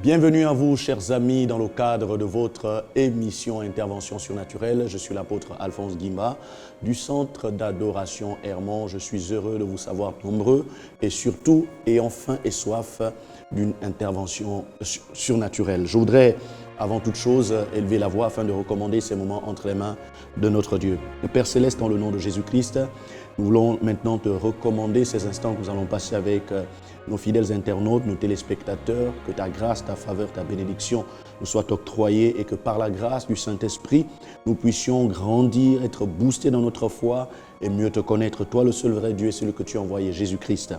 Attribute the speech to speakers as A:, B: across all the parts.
A: Bienvenue à vous, chers amis, dans le cadre de votre émission Intervention surnaturelle. Je suis l'apôtre Alphonse Guimba du Centre d'adoration Hermon. Je suis heureux de vous savoir nombreux et surtout ayant faim et soif d'une intervention surnaturelle. Je voudrais, avant toute chose, élever la voix afin de recommander ces moments entre les mains de notre Dieu. Le Père Céleste, dans le nom de Jésus-Christ, nous voulons maintenant te recommander ces instants que nous allons passer avec nos fidèles internautes, nos téléspectateurs, que ta grâce, ta faveur, ta bénédiction nous soient octroyées et que par la grâce du Saint-Esprit, nous puissions grandir, être boostés dans notre foi et mieux te connaître, toi le seul vrai Dieu et celui que tu as envoyé, Jésus-Christ.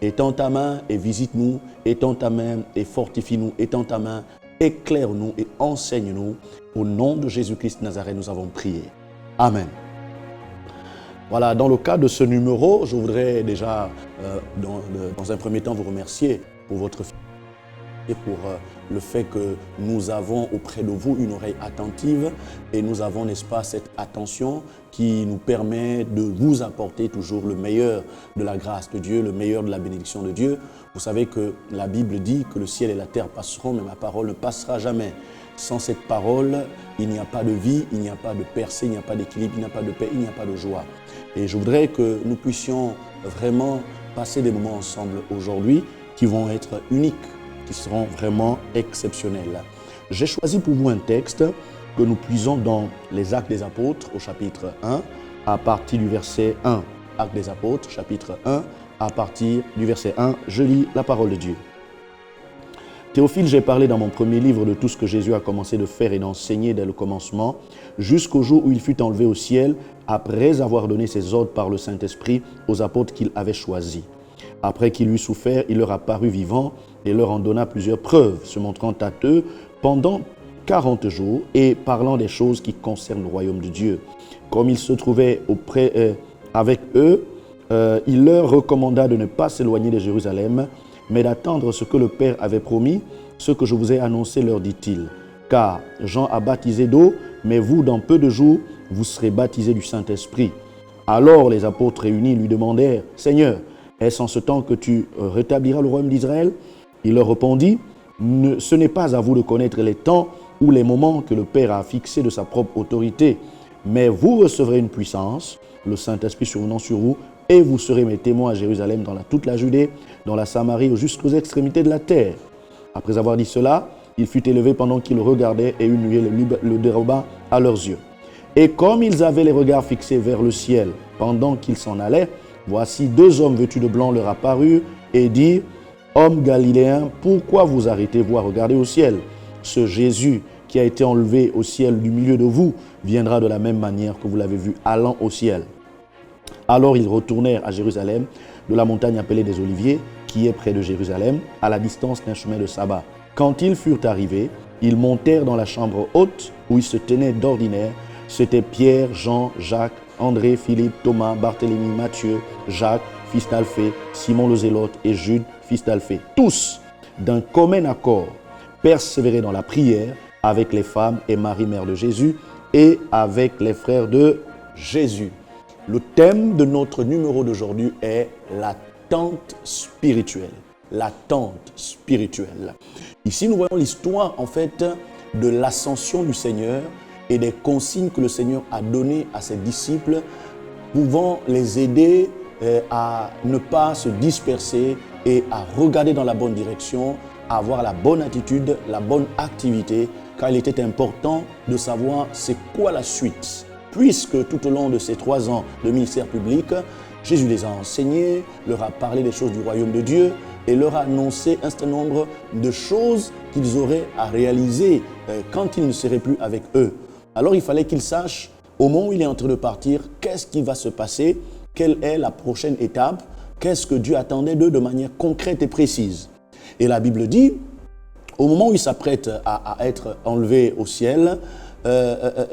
A: Étends ta main et visite-nous, étends ta main et fortifie-nous, étends ta main, éclaire-nous et enseigne-nous. Au nom de Jésus-Christ de Nazareth, nous avons prié. Amen. Voilà, dans le cadre de ce numéro, je voudrais déjà, dans un premier temps, vous remercier pour votre fidélité et pour le fait que nous avons auprès de vous une oreille attentive et nous avons, n'est-ce pas, cette attention qui nous permet de vous apporter toujours le meilleur de la grâce de Dieu, le meilleur de la bénédiction de Dieu. Vous savez que la Bible dit que le ciel et la terre passeront, mais ma parole ne passera jamais. Sans cette parole, il n'y a pas de vie, il n'y a pas de percée, il n'y a pas d'équilibre, il n'y a pas de paix, il n'y a pas de joie. Et je voudrais que nous puissions vraiment passer des moments ensemble aujourd'hui qui vont être uniques, qui seront vraiment exceptionnels. J'ai choisi pour vous un texte que nous puisons dans les Actes des Apôtres au chapitre 1 à partir du verset 1. Actes des Apôtres, chapitre 1, à partir du verset 1. Je lis la parole de Dieu. Théophile, j'ai parlé dans mon premier livre de tout ce que Jésus a commencé de faire et d'enseigner dès le commencement, jusqu'au jour où il fut enlevé au ciel, après avoir donné ses ordres par le Saint-Esprit aux apôtres qu'il avait choisis. Après qu'il eut souffert, il leur apparut vivant et leur en donna plusieurs preuves, se montrant à eux pendant 40 jours et parlant des choses qui concernent le royaume de Dieu. Comme il se trouvait avec eux, il leur recommanda de ne pas s'éloigner de Jérusalem, mais d'attendre ce que le Père avait promis, ce que je vous ai annoncé, leur dit-il. Car Jean a baptisé d'eau, mais vous, dans peu de jours, vous serez baptisés du Saint-Esprit. Alors les apôtres réunis lui demandèrent, « Seigneur, est-ce en ce temps que tu rétabliras le royaume d'Israël ?» Il leur répondit, « Ce n'est pas à vous de connaître les temps ou les moments que le Père a fixés de sa propre autorité, mais vous recevrez une puissance, le Saint-Esprit survenant sur vous, et vous serez mes témoins à Jérusalem, dans toute la Judée, dans la Samarie, jusqu'aux extrémités de la terre. » Après avoir dit cela, il fut élevé pendant qu'ils regardaient et une nuée le déroba à leurs yeux. Et comme ils avaient les regards fixés vers le ciel pendant qu'ils s'en allaient, voici deux hommes vêtus de blanc leur apparurent et dirent, « Hommes galiléens, pourquoi vous arrêtez-vous à regarder au ciel? Ce Jésus qui a été enlevé au ciel du milieu de vous viendra de la même manière que vous l'avez vu allant au ciel. » Alors ils retournèrent à Jérusalem, de la montagne appelée des Oliviers, qui est près de Jérusalem, à la distance d'un chemin de sabbat. Quand ils furent arrivés, ils montèrent dans la chambre haute où ils se tenaient d'ordinaire. C'étaient Pierre, Jean, Jacques, André, Philippe, Thomas, Barthélemy, Matthieu, Jacques, fils d'Alphée, Simon le Zélote et Jude, fils d'Alphée. Tous, d'un commun accord, persévéraient dans la prière avec les femmes et Marie, mère de Jésus, et avec les frères de Jésus. Le thème de notre numéro d'aujourd'hui est l'attente spirituelle. L'attente spirituelle. Ici, nous voyons l'histoire, en fait, de l'ascension du Seigneur et des consignes que le Seigneur a données à ses disciples, pouvant les aider à ne pas se disperser et à regarder dans la bonne direction, à avoir la bonne attitude, la bonne activité, car il était important de savoir c'est quoi la suite. Puisque tout au long de ces 3 ans de ministère public, Jésus les a enseignés, leur a parlé des choses du royaume de Dieu et leur a annoncé un certain nombre de choses qu'ils auraient à réaliser quand il ne serait plus avec eux. Alors il fallait qu'ils sachent, au moment où il est en train de partir, qu'est-ce qui va se passer, quelle est la prochaine étape, qu'est-ce que Dieu attendait d'eux de manière concrète et précise. Et la Bible dit, au moment où il s'apprête à être enlevé au ciel,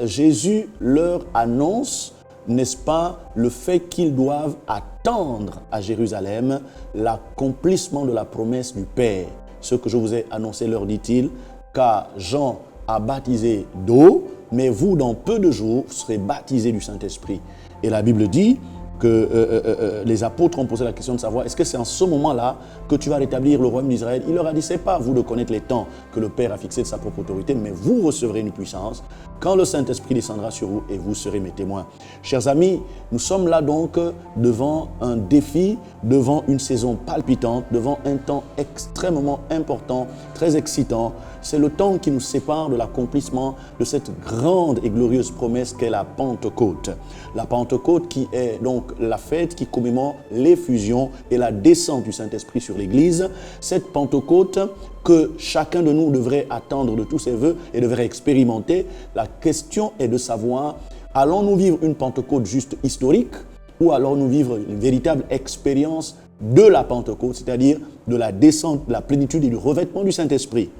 A: Jésus leur annonce, n'est-ce pas, le fait qu'ils doivent attendre à Jérusalem l'accomplissement de la promesse du Père. Ce que je vous ai annoncé, leur dit-il, car Jean a baptisé d'eau, mais vous, dans peu de jours, vous serez baptisés du Saint-Esprit. Et la Bible dit que les apôtres ont posé la question de savoir est-ce que c'est en ce moment-là que tu vas rétablir le royaume d'Israël? Il leur a dit, c'est pas à vous de connaître les temps que le Père a fixé de sa propre autorité, mais vous recevrez une puissance quand le Saint-Esprit descendra sur vous et vous serez mes témoins. Chers amis, nous sommes là donc devant un défi, devant une saison palpitante, devant un temps extrêmement important, très excitant. C'est le temps qui nous sépare de l'accomplissement de cette grande et glorieuse promesse qu'est la Pentecôte. La Pentecôte qui est donc la fête qui commémore l'effusion et la descente du Saint-Esprit sur l'Église. Cette Pentecôte que chacun de nous devrait attendre de tous ses voeux et devrait expérimenter. La question est de savoir, allons-nous vivre une Pentecôte juste historique ou allons-nous vivre une véritable expérience de la Pentecôte, c'est-à-dire de la descente, de la plénitude et du revêtement du Saint-Esprit.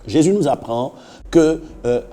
A: Jésus nous apprend que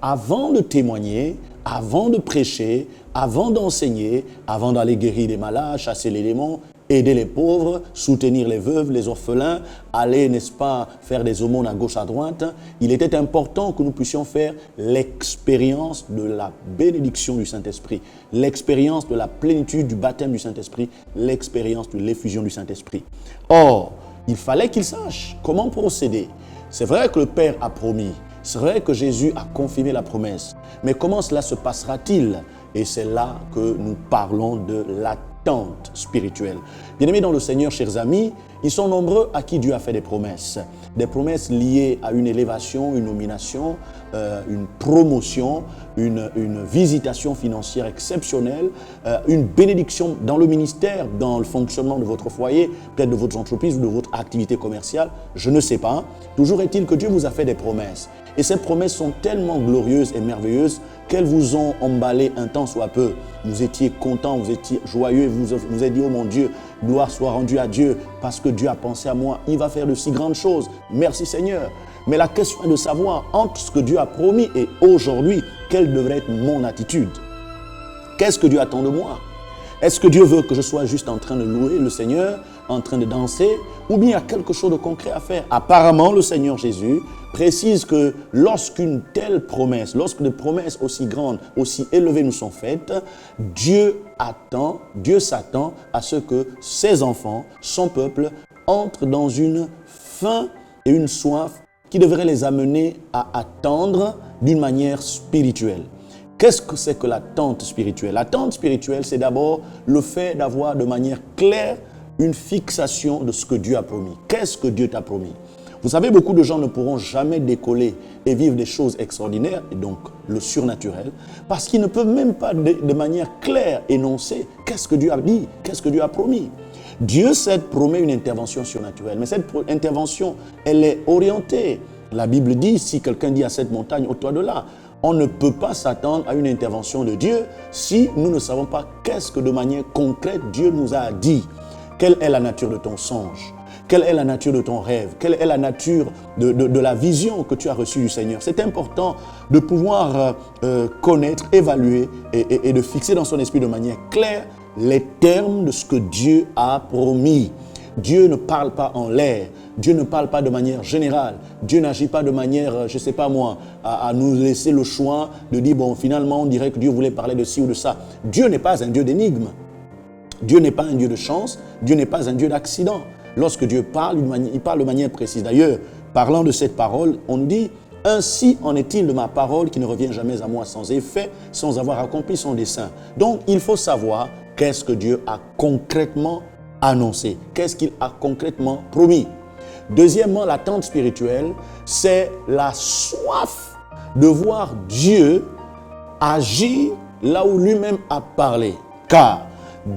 A: avant de témoigner, avant de prêcher, avant d'enseigner, avant d'aller guérir des malades, chasser les démons, aider les pauvres, soutenir les veuves, les orphelins, aller, n'est-ce pas, faire des aumônes à gauche, à droite, il était important que nous puissions faire l'expérience de la bénédiction du Saint-Esprit, l'expérience de la plénitude du baptême du Saint-Esprit, l'expérience de l'effusion du Saint-Esprit. Or, il fallait qu'ils sachent comment procéder. C'est vrai que le Père a promis, c'est vrai que Jésus a confirmé la promesse, mais comment cela se passera-t-il? Et c'est là que nous parlons de l'attente spirituelle. Bien-aimés dans le Seigneur, chers amis, ils sont nombreux à qui Dieu a fait des promesses liées à une élévation, une nomination, une promotion, une visitation financière exceptionnelle, une bénédiction dans le ministère, dans le fonctionnement de votre foyer, peut-être de votre entreprise ou de votre activité commerciale, je ne sais pas. Toujours est-il que Dieu vous a fait des promesses. Et ces promesses sont tellement glorieuses et merveilleuses qu'elles vous ont emballé un temps soit peu. Vous étiez content, vous étiez joyeux, vous vous êtes dit, oh mon Dieu, gloire soit rendue à Dieu parce que Dieu a pensé à moi, il va faire de si grandes choses. Merci Seigneur. Mais la question est de savoir entre ce que Dieu a promis et aujourd'hui, quelle devrait être mon attitude? Qu'est-ce que Dieu attend de moi? Est-ce que Dieu veut que je sois juste en train de louer le Seigneur, en train de danser, ou bien il y a quelque chose de concret à faire? Apparemment, le Seigneur Jésus précise que lorsqu'une telle promesse, lorsque des promesses aussi grandes, aussi élevées nous sont faites, Dieu s'attend à ce que ses enfants, son peuple, entrent dans une faim et une soif qui devrait les amener à attendre d'une manière spirituelle. Qu'est-ce que c'est que l'attente spirituelle? L'attente spirituelle, c'est d'abord le fait d'avoir de manière claire une fixation de ce que Dieu a promis. Qu'est-ce que Dieu t'a promis? Vous savez, beaucoup de gens ne pourront jamais décoller et vivre des choses extraordinaires, et donc le surnaturel, parce qu'ils ne peuvent même pas de manière claire énoncer qu'est-ce que Dieu a dit, qu'est-ce que Dieu a promis. Dieu, certes, promet une intervention surnaturelle, mais cette intervention, elle est orientée. La Bible dit, si quelqu'un dit à cette montagne, ôte-toi de là, on ne peut pas s'attendre à une intervention de Dieu si nous ne savons pas qu'est-ce que de manière concrète Dieu nous a dit. Quelle est la nature de ton songe? Quelle est la nature de ton rêve? Quelle est la nature de la vision que tu as reçue du Seigneur? C'est important de pouvoir connaître, évaluer et de fixer dans son esprit de manière claire les termes de ce que Dieu a promis. Dieu ne parle pas en l'air. Dieu ne parle pas de manière générale. Dieu n'agit pas de manière, je ne sais pas moi, à nous laisser le choix de dire, bon, finalement, on dirait que Dieu voulait parler de ci ou de ça. Dieu n'est pas un Dieu d'énigmes. Dieu n'est pas un Dieu de chance. Dieu n'est pas un Dieu d'accident. Lorsque Dieu parle, il parle de manière précise. D'ailleurs, parlant de cette parole, on dit, ainsi en est-il de ma parole qui ne revient jamais à moi sans effet, sans avoir accompli son dessein. Donc, il faut savoir qu'est-ce que Dieu a concrètement annoncé. Qu'est-ce qu'il a concrètement promis. Deuxièmement, l'attente spirituelle, c'est la soif de voir Dieu agir là où lui-même a parlé. Car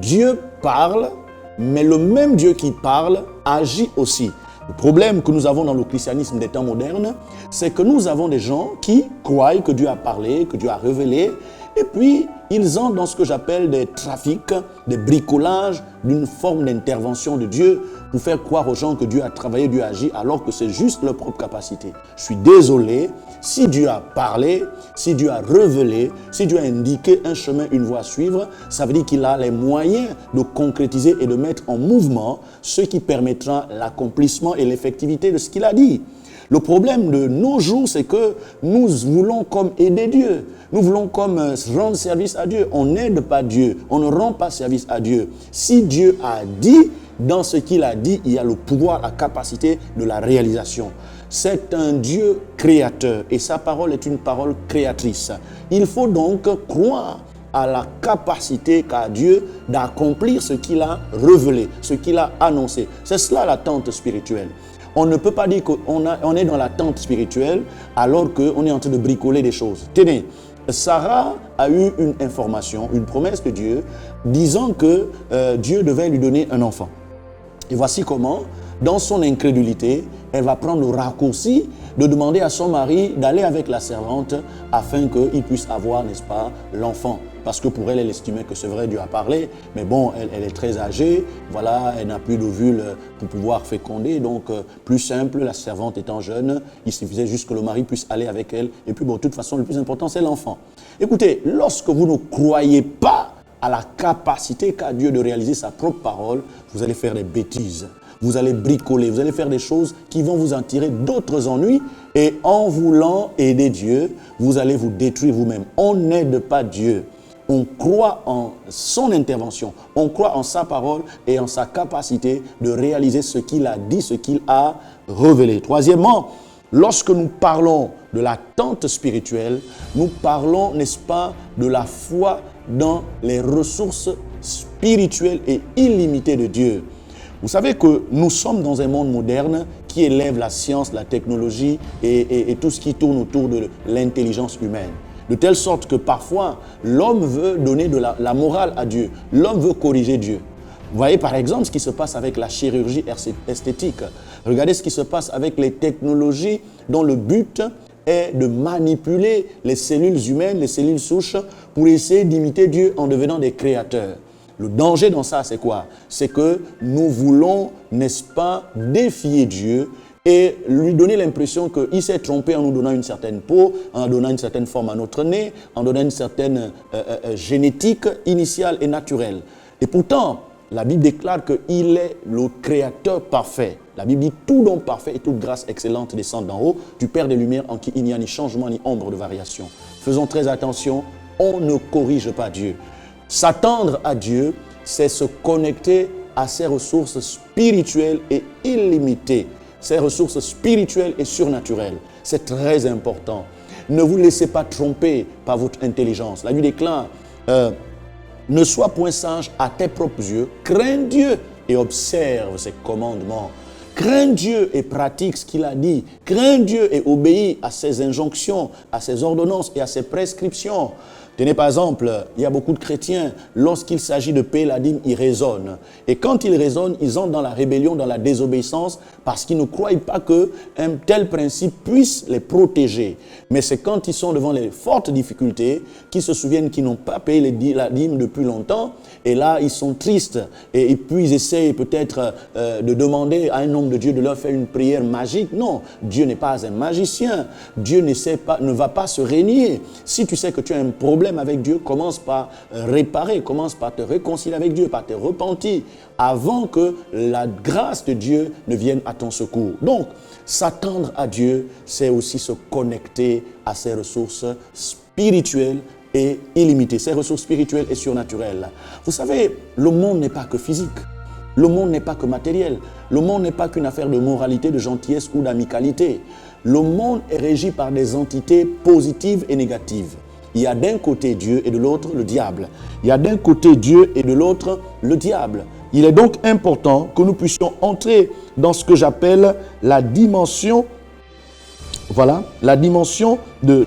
A: Dieu parle, mais le même Dieu qui parle agit aussi. Le problème que nous avons dans le christianisme des temps modernes, c'est que nous avons des gens qui croient que Dieu a parlé, que Dieu a révélé, et puis ils entrent dans ce que j'appelle des trafics, des bricolages d'une forme d'intervention de Dieu pour faire croire aux gens que Dieu a travaillé, Dieu a agi, alors que c'est juste leur propre capacité. Je suis désolé, si Dieu a parlé, si Dieu a révélé, si Dieu a indiqué un chemin, une voie à suivre, ça veut dire qu'il a les moyens de concrétiser et de mettre en mouvement ce qui permettra l'accomplissement et l'effectivité de ce qu'il a dit. Le problème de nos jours, c'est que nous voulons comme aider Dieu. Nous voulons comme rendre service à Dieu. On n'aide pas Dieu. On ne rend pas service à Dieu. Si Dieu a dit, dans ce qu'il a dit, il y a le pouvoir, la capacité de la réalisation. C'est un Dieu créateur et sa parole est une parole créatrice. Il faut donc croire à la capacité qu'a Dieu d'accomplir ce qu'il a révélé, ce qu'il a annoncé. C'est cela l'attente spirituelle. On ne peut pas dire qu'on est dans l'attente spirituelle alors qu'on est en train de bricoler des choses. Tenez, Sarah a eu une information, une promesse de Dieu, disant que Dieu devait lui donner un enfant. Et voici comment, dans son incrédulité, elle va prendre le raccourci de demander à son mari d'aller avec la servante afin qu'il puisse avoir, n'est-ce pas, l'enfant. Parce que pour elle, elle estimait que c'est vrai, Dieu a parlé, mais bon, elle est très âgée, voilà, elle n'a plus d'ovule pour pouvoir féconder, donc plus simple, la servante étant jeune, il suffisait juste que le mari puisse aller avec elle, et puis bon, de toute façon, le plus important, c'est l'enfant. Écoutez, lorsque vous ne croyez pas à la capacité qu'a Dieu de réaliser sa propre parole, vous allez faire des bêtises. Vous allez bricoler, vous allez faire des choses qui vont vous en tirer d'autres ennuis et en voulant aider Dieu, vous allez vous détruire vous-même. On n'aide pas Dieu. On croit en son intervention, on croit en sa parole et en sa capacité de réaliser ce qu'il a dit, ce qu'il a révélé. Troisièmement, lorsque nous parlons de l'attente spirituelle, nous parlons, n'est-ce pas, de la foi dans les ressources spirituelles et illimitées de Dieu. Vous savez que nous sommes dans un monde moderne qui élève la science, la technologie et tout ce qui tourne autour de l'intelligence humaine. De telle sorte que parfois, l'homme veut donner de la morale à Dieu. L'homme veut corriger Dieu. Vous voyez par exemple ce qui se passe avec la chirurgie esthétique. Regardez ce qui se passe avec les technologies dont le but est de manipuler les cellules humaines, les cellules souches, pour essayer d'imiter Dieu en devenant des créateurs. Le danger dans ça, c'est quoi? C'est que nous voulons, n'est-ce pas, défier Dieu et lui donner l'impression qu'il s'est trompé en nous donnant une certaine peau, en donnant une certaine forme à notre nez, en donnant une certaine génétique initiale et naturelle. Et pourtant, la Bible déclare qu'il est le créateur parfait. La Bible dit tout don parfait et toute grâce excellente descend d'en haut, du Père des Lumières en qui il n'y a ni changement ni ombre de variation. Faisons très attention, on ne corrige pas Dieu. S'attendre à Dieu, c'est se connecter à ses ressources spirituelles et illimitées, ses ressources spirituelles et surnaturelles. C'est très important. Ne vous laissez pas tromper par votre intelligence. La Bible déclare, ne sois point sage à tes propres yeux, crains Dieu et observe ses commandements. Crains Dieu et pratique ce qu'il a dit. Crains Dieu et obéis à ses injonctions, à ses ordonnances et à ses prescriptions. Tenez par exemple, il y a beaucoup de chrétiens, lorsqu'il s'agit de payer la dîme, ils raisonnent. Et quand ils raisonnent, ils entrent dans la rébellion, dans la désobéissance, parce qu'ils ne croient pas qu'un tel principe puisse les protéger. Mais c'est quand ils sont devant les fortes difficultés, qu'ils se souviennent qu'ils n'ont pas payé la dîme depuis longtemps, et là ils sont tristes, et puis ils essayent peut-être de demander à un homme de Dieu de leur faire une prière magique. Non, Dieu n'est pas un magicien, Dieu ne va pas se régner. Si tu sais que tu as un problème avec Dieu, commence par réparer, commence par te réconcilier avec Dieu, par te repentir, avant que la grâce de Dieu ne vienne à ton secours. Donc, s'attendre à Dieu, c'est aussi se connecter à ses ressources spirituelles et illimitées, ses ressources spirituelles et surnaturelles. Vous savez, le monde n'est pas que physique. Le monde n'est pas que matériel. Le monde n'est pas qu'une affaire de moralité, de gentillesse ou d'amicalité. Le monde est régi par des entités positives et négatives. Il y a d'un côté Dieu et de l'autre le diable. Il y a d'un côté Dieu et de l'autre le diable. Il est donc important que nous puissions entrer dans ce que j'appelle la dimension, voilà, la dimension de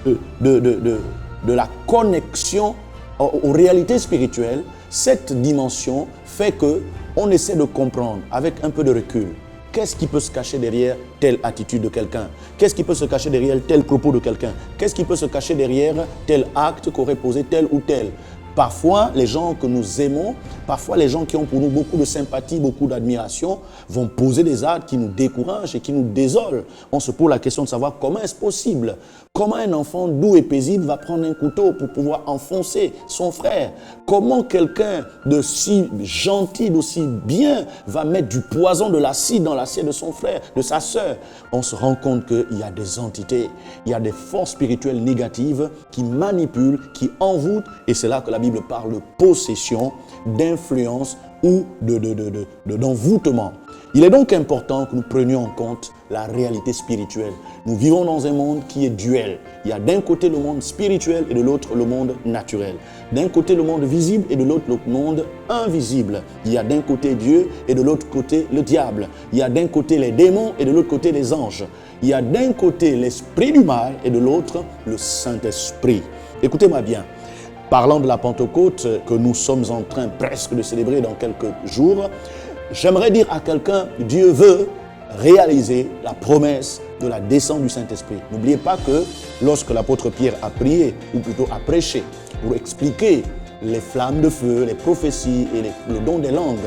A: la connexion aux réalités spirituelles. Cette dimension fait qu'on essaie de comprendre avec un peu de recul. Qu'est-ce qui peut se cacher derrière telle attitude de quelqu'un? Qu'est-ce qui peut se cacher derrière tel propos de quelqu'un? Qu'est-ce qui peut se cacher derrière tel acte qu'aurait posé tel ou tel? Parfois, les gens que nous aimons, parfois les gens qui ont pour nous beaucoup de sympathie, beaucoup d'admiration, vont poser des actes qui nous découragent et qui nous désolent. On se pose la question de savoir comment est-ce possible? Comment un enfant doux et paisible va prendre un couteau pour pouvoir enfoncer son frère? Comment quelqu'un de si gentil, d'aussi bien, va mettre du poison, de l'acide dans l'assiette de son frère, de sa sœur? On se rend compte qu'il y a des entités, il y a des forces spirituelles négatives qui manipulent, qui envoûtent, et c'est là que la Bible parle de possession, d'influence ou d'envoûtement. Il est donc important que nous prenions en compte la réalité spirituelle. Nous vivons dans un monde qui est duel. Il y a d'un côté le monde spirituel et de l'autre le monde naturel. D'un côté le monde visible et de l'autre le monde invisible. Il y a d'un côté Dieu et de l'autre côté le diable. Il y a d'un côté les démons et de l'autre côté les anges. Il y a d'un côté l'esprit du mal et de l'autre le Saint-Esprit. Écoutez-moi bien. Parlant de la Pentecôte que nous sommes en train presque de célébrer dans quelques jours, j'aimerais dire à quelqu'un, Dieu veut réaliser la promesse de la descente du Saint-Esprit. N'oubliez pas que lorsque l'apôtre Pierre a prié, ou plutôt a prêché, pour expliquer les flammes de feu, les prophéties et le don des langues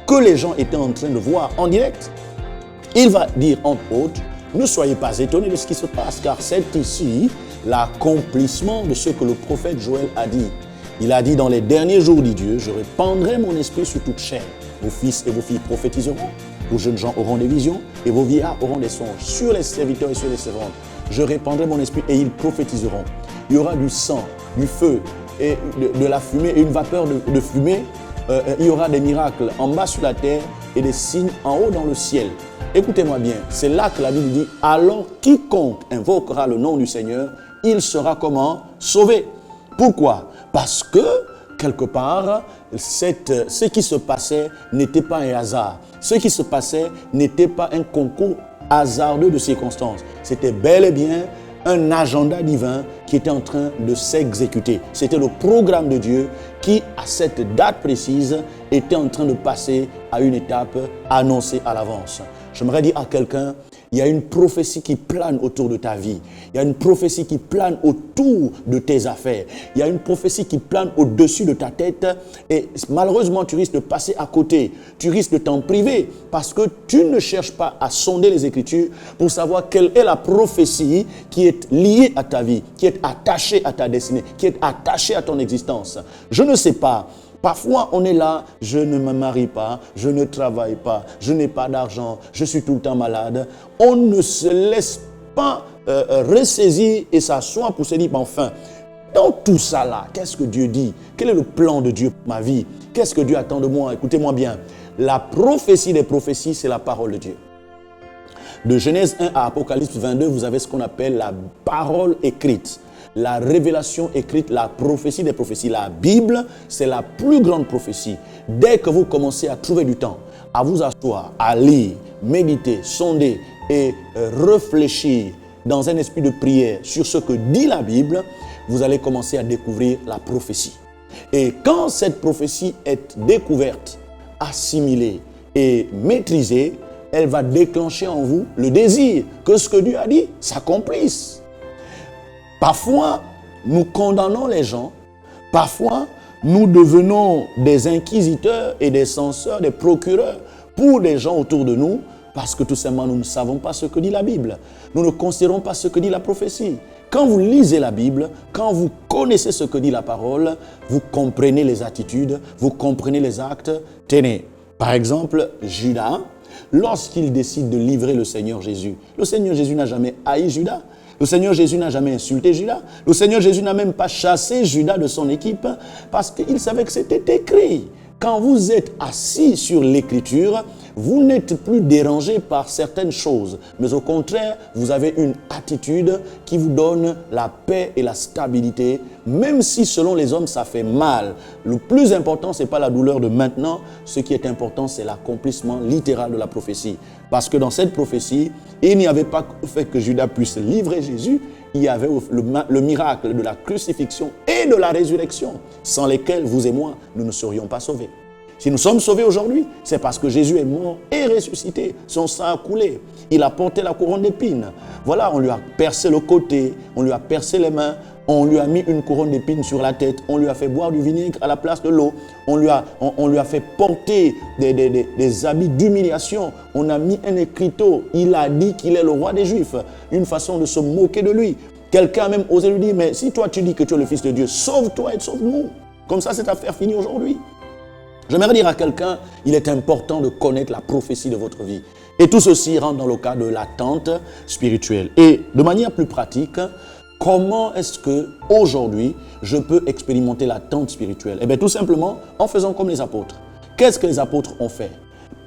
A: que les gens étaient en train de voir en direct, il va dire entre autres, ne soyez pas étonnés de ce qui se passe, car c'est ici l'accomplissement de ce que le prophète Joël a dit. Il a dit, dans les derniers jours, dit Dieu, je répandrai mon esprit sur toute chair. Vos fils et vos filles prophétiseront, vos jeunes gens auront des visions et vos vieillards auront des songes. Sur les serviteurs et sur les servantes, je répandrai mon esprit et ils prophétiseront. Il y aura du sang, du feu et de la fumée et une vapeur de fumée. Il y aura des miracles en bas sur la terre et des signes en haut dans le ciel. Écoutez-moi bien, c'est là que la Bible dit, alors quiconque invoquera le nom du Seigneur, il sera comment? Sauvé. Pourquoi? Parce que, quelque part, ce qui se passait n'était pas un hasard. Ce qui se passait n'était pas un concours hasardeux de circonstances. C'était bel et bien un agenda divin qui était en train de s'exécuter. C'était le programme de Dieu qui, à cette date précise, était en train de passer à une étape annoncée à l'avance. J'aimerais dire à quelqu'un, il y a une prophétie qui plane autour de ta vie. Il y a une prophétie qui plane autour de tes affaires. Il y a une prophétie qui plane au-dessus de ta tête. Et malheureusement, tu risques de passer à côté. Tu risques de t'en priver parce que tu ne cherches pas à sonder les Écritures pour savoir quelle est la prophétie qui est liée à ta vie, qui est attachée à ta destinée, qui est attachée à ton existence. Je ne sais pas. Parfois, on est là, je ne me marie pas, je ne travaille pas, je n'ai pas d'argent, je suis tout le temps malade. On ne se laisse pas ressaisir et s'asseoir pour se dire, enfin, dans tout ça là, qu'est-ce que Dieu dit? Quel est le plan de Dieu pour ma vie? Qu'est-ce que Dieu attend de moi? Écoutez-moi bien, la prophétie des prophéties, c'est la parole de Dieu. De Genèse 1 à Apocalypse 22, vous avez ce qu'on appelle la parole écrite. La révélation écrite, la prophétie des prophéties. La Bible, c'est la plus grande prophétie. Dès que vous commencez à trouver du temps, à vous asseoir, à lire, méditer, sonder et réfléchir dans un esprit de prière sur ce que dit la Bible, vous allez commencer à découvrir la prophétie. Et quand cette prophétie est découverte, assimilée et maîtrisée, elle va déclencher en vous le désir que ce que Dieu a dit s'accomplisse. Parfois, nous condamnons les gens. Parfois, nous devenons des inquisiteurs et des censeurs, des procureurs pour les gens autour de nous parce que tout simplement, nous ne savons pas ce que dit la Bible. Nous ne considérons pas ce que dit la prophétie. Quand vous lisez la Bible, quand vous connaissez ce que dit la parole, vous comprenez les attitudes, vous comprenez les actes. Tenez, par exemple, Judas, lorsqu'il décide de livrer le Seigneur Jésus n'a jamais haï Judas. Le Seigneur Jésus n'a jamais insulté Judas. Le Seigneur Jésus n'a même pas chassé Judas de son équipe parce qu'il savait que c'était écrit. Quand vous êtes assis sur l'écriture, vous n'êtes plus dérangé par certaines choses. Mais au contraire, vous avez une attitude qui vous donne la paix et la stabilité. Même si selon les hommes, ça fait mal. Le plus important, ce n'est pas la douleur de maintenant. Ce qui est important, c'est l'accomplissement littéral de la prophétie. Parce que dans cette prophétie, il n'y avait pas le fait que Judas puisse livrer Jésus. Il y avait le miracle de la crucifixion et de la résurrection, sans lesquels vous et moi, nous ne serions pas sauvés. Si nous sommes sauvés aujourd'hui, c'est parce que Jésus est mort et ressuscité. Son sang a coulé. Il a porté la couronne d'épines. Voilà, on lui a percé le côté, on lui a percé les mains, on lui a mis une couronne d'épines sur la tête, on lui a fait boire du vinaigre à la place de l'eau, on lui a fait porter des habits d'humiliation, on a mis un écriteau, il a dit qu'il est le roi des Juifs, une façon de se moquer de lui. Quelqu'un a même osé lui dire, mais si toi tu dis que tu es le Fils de Dieu, sauve-toi et sauve-nous. Comme ça, cette affaire finie aujourd'hui. J'aimerais dire à quelqu'un, il est important de connaître la prophétie de votre vie. Et tout ceci rentre dans le cas de l'attente spirituelle. Et de manière plus pratique, comment est-ce que aujourd'hui je peux expérimenter l'attente spirituelle? Eh bien, tout simplement en faisant comme les apôtres. Qu'est-ce que les apôtres ont fait?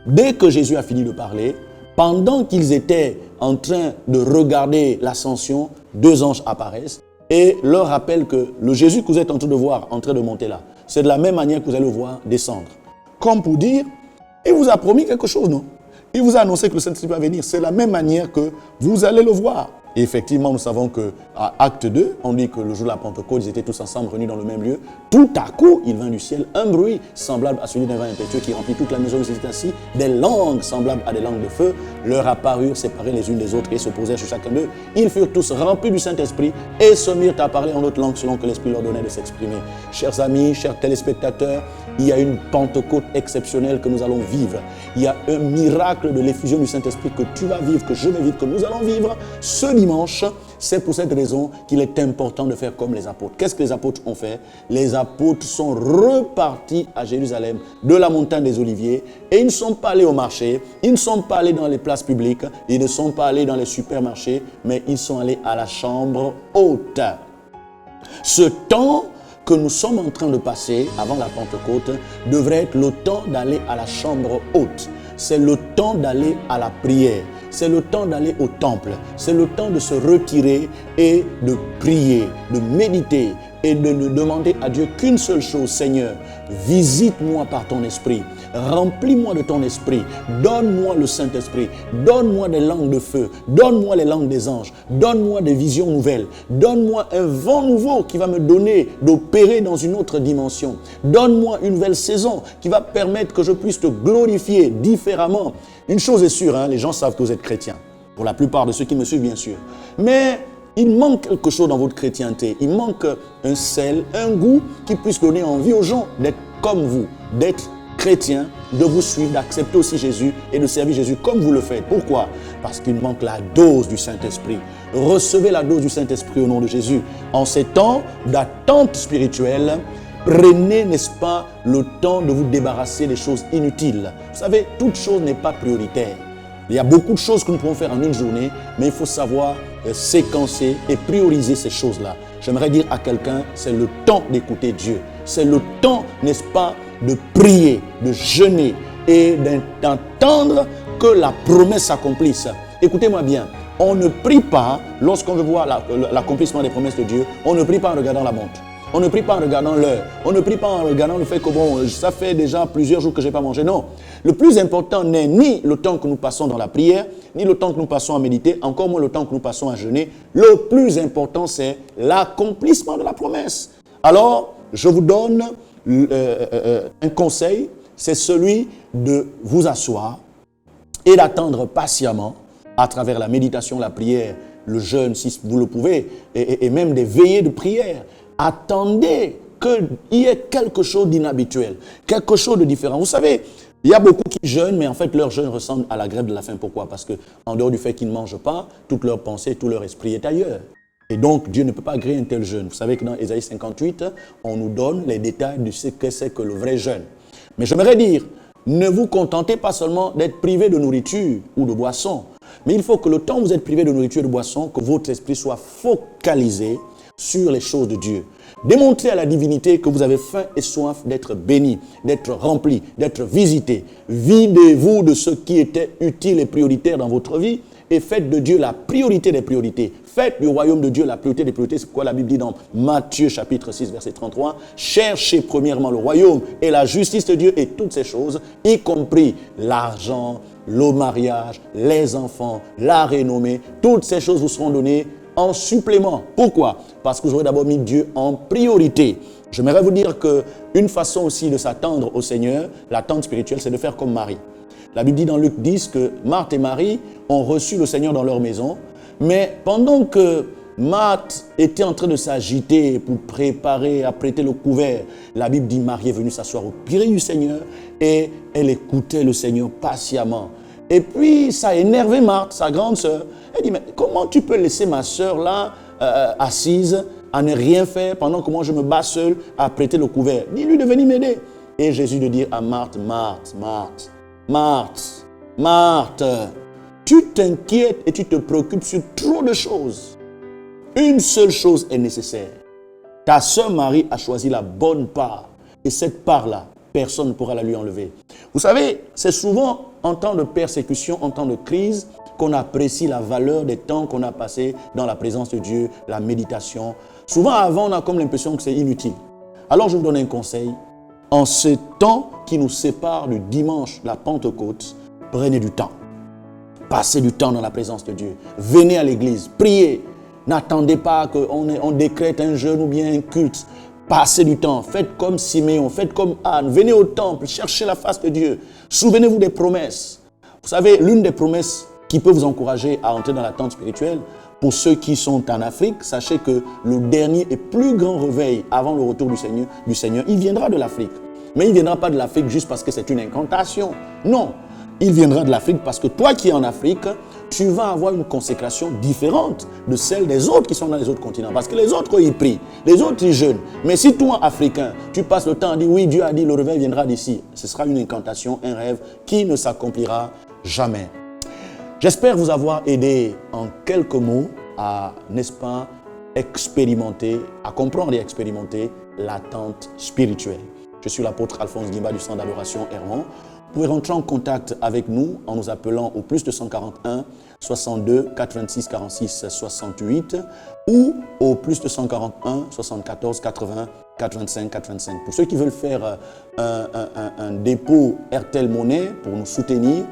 A: Dès que Jésus a fini de parler, pendant qu'ils étaient en train de regarder l'ascension, 2 anges apparaissent et leur rappellent que le Jésus que vous êtes en train de voir, en train de monter là, c'est de la même manière que vous allez le voir descendre. Comme pour dire, il vous a promis quelque chose, non? Il vous a annoncé que le Saint-Esprit va venir. C'est la même manière que vous allez le voir. Et effectivement, nous savons qu'à Acte 2, on dit que le jour de la Pentecôte, ils étaient tous ensemble réunis dans le même lieu. Tout à coup, il vint du ciel un bruit semblable à celui d'un vent impétueux qui remplit toute la maison où ils étaient assis. Des langues semblables à des langues de feu leur apparurent séparées les unes des autres et se posèrent sur chacun d'eux. Ils furent tous remplis du Saint-Esprit et se mirent à parler en d'autres langues selon que l'Esprit leur donnait de s'exprimer. Chers amis, chers téléspectateurs, il y a une Pentecôte exceptionnelle que nous allons vivre. Il y a un miracle de l'effusion du Saint-Esprit que tu vas vivre, que je vais vivre, que nous allons vivre ce dimanche. C'est pour cette raison qu'il est important de faire comme les apôtres. Qu'est-ce que les apôtres ont fait? Les apôtres sont repartis à Jérusalem de la montagne des Oliviers et ils ne sont pas allés au marché, ils ne sont pas allés dans les places publiques, ils ne sont pas allés dans les supermarchés, mais ils sont allés à la chambre haute. Ce temps que nous sommes en train de passer avant la Pentecôte devrait être le temps d'aller à la chambre haute. C'est le temps d'aller à la prière. C'est le temps d'aller au temple. C'est le temps de se retirer et de prier, de méditer et de ne demander à Dieu qu'une seule chose. Seigneur, visite-moi par ton esprit. Remplis-moi de ton esprit. Donne-moi le Saint-Esprit. Donne-moi des langues de feu. Donne-moi les langues des anges. Donne-moi des visions nouvelles. Donne-moi un vent nouveau qui va me donner d'opérer dans une autre dimension. Donne-moi une nouvelle saison qui va permettre que je puisse te glorifier différemment. Une chose est sûre, les gens savent que vous êtes chrétiens. Pour la plupart de ceux qui me suivent, bien sûr. Mais il manque quelque chose dans votre chrétienté. Il manque un sel, un goût qui puisse donner envie aux gens d'être comme vous, d'être chrétiens, de vous suivre, d'accepter aussi Jésus et de servir Jésus comme vous le faites. Pourquoi? Parce qu'il manque la dose du Saint-Esprit. Recevez la dose du Saint-Esprit au nom de Jésus. En ces temps d'attente spirituelle, prenez, n'est-ce pas, le temps de vous débarrasser des choses inutiles. Vous savez, toute chose n'est pas prioritaire. Il y a beaucoup de choses que nous pouvons faire en une journée, mais il faut savoir séquencer et prioriser ces choses-là. J'aimerais dire à quelqu'un, c'est le temps d'écouter Dieu. C'est le temps, n'est-ce pas, de prier, de jeûner et d'entendre que la promesse s'accomplisse. Écoutez-moi bien, on ne prie pas lorsqu'on veut voir l'accomplissement des promesses de Dieu, on ne prie pas en regardant la montre. On ne prie pas en regardant l'heure. On ne prie pas en regardant le fait que bon, ça fait déjà plusieurs jours que je n'ai pas mangé. Non. Le plus important n'est ni le temps que nous passons dans la prière, ni le temps que nous passons à méditer, encore moins le temps que nous passons à jeûner. Le plus important, c'est l'accomplissement de la promesse. Alors, je vous donne un conseil, c'est celui de vous asseoir et d'attendre patiemment à travers la méditation, la prière, le jeûne, si vous le pouvez, et même des veillées de prière. Attendez qu'il y ait quelque chose d'inhabituel, quelque chose de différent. Vous savez, il y a beaucoup qui jeûnent, mais en fait, leur jeûne ressemble à la grève de la faim. Pourquoi? Parce qu'en dehors du fait qu'ils ne mangent pas, toute leur pensée, tout leur esprit est ailleurs. Et donc, Dieu ne peut pas agréer un tel jeûne. Vous savez que dans Ésaïe 58, on nous donne les détails de ce que c'est que le vrai jeûne. Mais j'aimerais dire, ne vous contentez pas seulement d'être privé de nourriture ou de boisson, mais il faut que le temps où vous êtes privé de nourriture et de boisson, que votre esprit soit focalisé sur les choses de Dieu. Démontrez à la divinité que vous avez faim et soif d'être béni, d'être rempli, d'être visité. Videz-vous de ce qui était utile et prioritaire dans votre vie et faites de Dieu la priorité des priorités. Faites du royaume de Dieu la priorité des priorités. C'est pourquoi la Bible dit dans Matthieu chapitre 6 verset 33, « Cherchez premièrement le royaume et la justice de Dieu et toutes ces choses, y compris l'argent, le mariage, les enfants, la renommée. Toutes ces choses vous seront données en supplément. Pourquoi? Parce que vous aurez d'abord mis Dieu en priorité. J'aimerais vous dire qu'une façon aussi de s'attendre au Seigneur, l'attente spirituelle, c'est de faire comme Marie. La Bible dit dans Luc 10 que Marthe et Marie ont reçu le Seigneur dans leur maison, mais pendant que Marthe était en train de s'agiter pour préparer, apprêter le couvert, la Bible dit Marie est venue s'asseoir au pied du Seigneur et elle écoutait le Seigneur patiemment. Et puis ça a énervé Marthe, sa grande sœur. Elle dit, mais comment tu peux laisser ma sœur là, assise, à ne rien faire, pendant que moi je me bats seul à prêter le couvert? Dis-lui de venir m'aider. Et Jésus de dire à Marthe, Marthe, Marthe, Marthe, Marthe, tu t'inquiètes et tu te préoccupes sur trop de choses. Une seule chose est nécessaire. Ta sœur Marie a choisi la bonne part. Et cette part-là, personne ne pourra la lui enlever. Vous savez, c'est souvent en temps de persécution, en temps de crise, qu'on apprécie la valeur des temps qu'on a passés dans la présence de Dieu, la méditation. Souvent avant, on a comme l'impression que c'est inutile. Alors je vous donne un conseil. En ce temps qui nous sépare du dimanche, la Pentecôte, prenez du temps. Passez du temps dans la présence de Dieu. Venez à l'église, priez. N'attendez pas qu'on décrète un jeûne ou bien un culte. Passez du temps. Faites comme Siméon, faites comme Anne. Venez au temple, cherchez la face de Dieu. Souvenez-vous des promesses. Vous savez, l'une des promesses qui peut vous encourager à entrer dans l'attente spirituelle, pour ceux qui sont en Afrique, sachez que le dernier et plus grand réveil avant le retour du Seigneur, il viendra de l'Afrique. Mais il ne viendra pas de l'Afrique juste parce que c'est une incantation. Non, il viendra de l'Afrique parce que toi qui es en Afrique, tu vas avoir une consécration différente de celle des autres qui sont dans les autres continents. Parce que les autres, ils prient, les autres, ils jeûnent. Mais si toi, Africain, tu passes le temps à dire, oui, Dieu a dit, le réveil viendra d'ici, ce sera une incantation, un rêve qui ne s'accomplira jamais. J'espère vous avoir aidé en quelques mots à, n'est-ce pas, expérimenter, à comprendre et expérimenter l'attente spirituelle. Je suis l'apôtre Alphonse Guimba du Centre d'adoration Hermon. Vous pouvez rentrer en contact avec nous en nous appelant au plus 241 62 86 46 68 ou au plus 241 74 80 85 85. Pour ceux qui veulent faire un dépôt RTL Monnaie pour nous soutenir,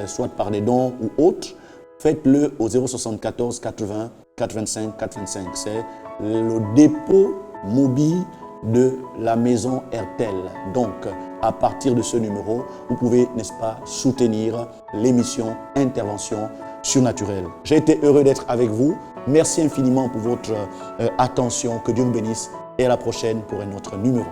A: soit par des dons ou autres, faites-le au 074 80 85 85. C'est le dépôt mobile de la maison RTL. Donc, à partir de ce numéro, vous pouvez, n'est-ce pas, soutenir l'émission Intervention surnaturelle. J'ai été heureux d'être avec vous. Merci infiniment pour votre attention. Que Dieu vous bénisse et à la prochaine pour un autre numéro.